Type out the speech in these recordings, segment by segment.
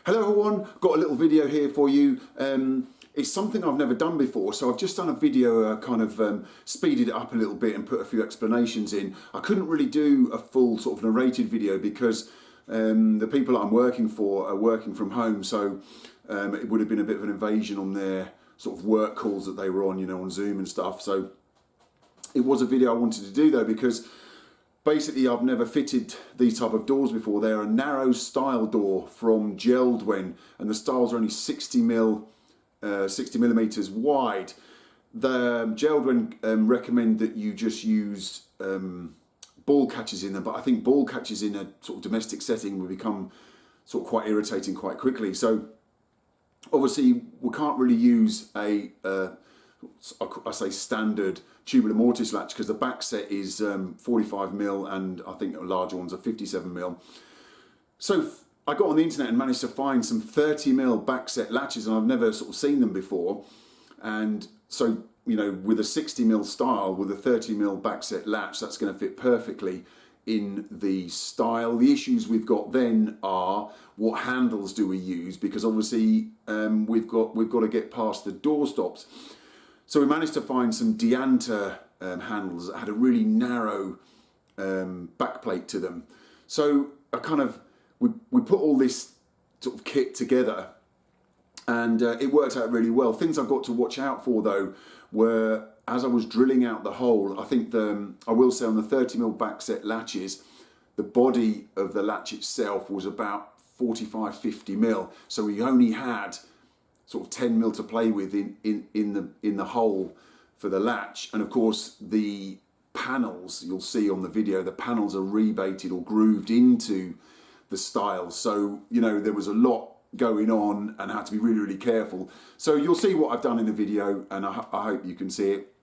Hello everyone, got a little video here for you. It's something I've never done before, so I've just done a video, speeded it up a little bit and put a few explanations in. I couldn't really do a full sort of narrated video because the people I'm working for are working from home, so it would have been a bit of an invasion on their sort of work calls that they were on, on Zoom and stuff. So it was a video I wanted to do though, because basically I've never fitted these type of doors before. They're a narrow style door from Geldwen, and the stiles are only 60 millimeters wide. The Geldwen recommend that you just use ball catches in them, but I think ball catches in a sort of domestic setting will become sort of quite irritating quite quickly. So obviously we can't really use I say standard tubular mortise latch, because the back set is 45mm and I think larger ones are 57mm. So I got on the internet and managed to find some 30mm back set latches, and I've never sort of seen them before. And so, with a 60mm style with a 30mm back set latch, that's going to fit perfectly in the style. The issues we've got then are, what handles do we use? Because obviously we've got to get past the door stops. So we managed to find some Deanter handles that had a really narrow backplate to them. So we put all this sort of kit together, and it worked out really well. Things I've got to watch out for though were, as I was drilling out the hole, I think I will say on the 30mm back set latches, the body of the latch itself was about 45-50mm. So we only had sort of 10mm to play with in the hole for the latch. And of course the panels, you'll see on the video, the panels are rebaited or grooved into the stiles. So there was a lot going on and I had to be really, really careful. So you'll see what I've done in the video, and I hope you can see it.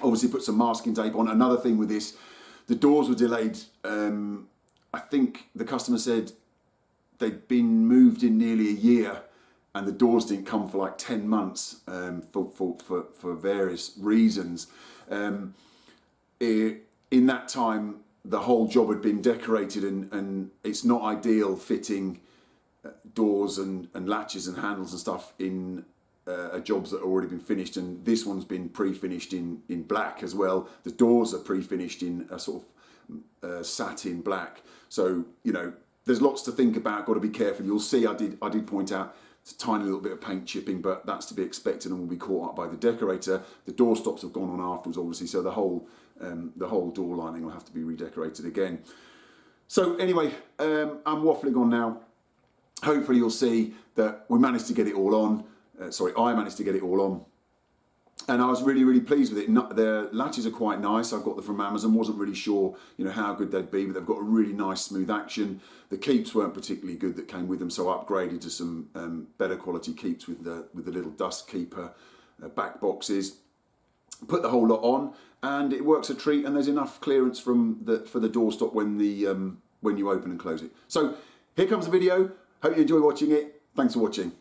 Obviously put some masking tape on. Another thing with this, the doors were delayed. I think the customer said they'd been moved in nearly a year, and the doors didn't come for like 10 months for various reasons. In that time, the whole job had been decorated, and it's not ideal fitting doors and latches and handles and stuff in jobs that have already been finished, and this one's been pre-finished in black as well. The doors are pre-finished in a sort of satin black. So, there's lots to think about, got to be careful. You'll see I did point out it's a tiny little bit of paint chipping, but that's to be expected and will be caught up by the decorator. The door stops have gone on afterwards, obviously, so the whole door lining will have to be redecorated again. So anyway, I'm waffling on now. Hopefully you'll see that we managed to get it all on. I managed to get it all on. And I was really, really pleased with it. The latches are quite nice. I got them from Amazon. Wasn't really sure, how good they'd be, but they've got a really nice smooth action. The keeps weren't particularly good that came with them, so I upgraded to some better quality keeps with the little dust keeper back boxes. Put the whole lot on, and it works a treat. And there's enough clearance for the doorstop when you open and close it. So here comes the video. Hope you enjoy watching it. Thanks for watching.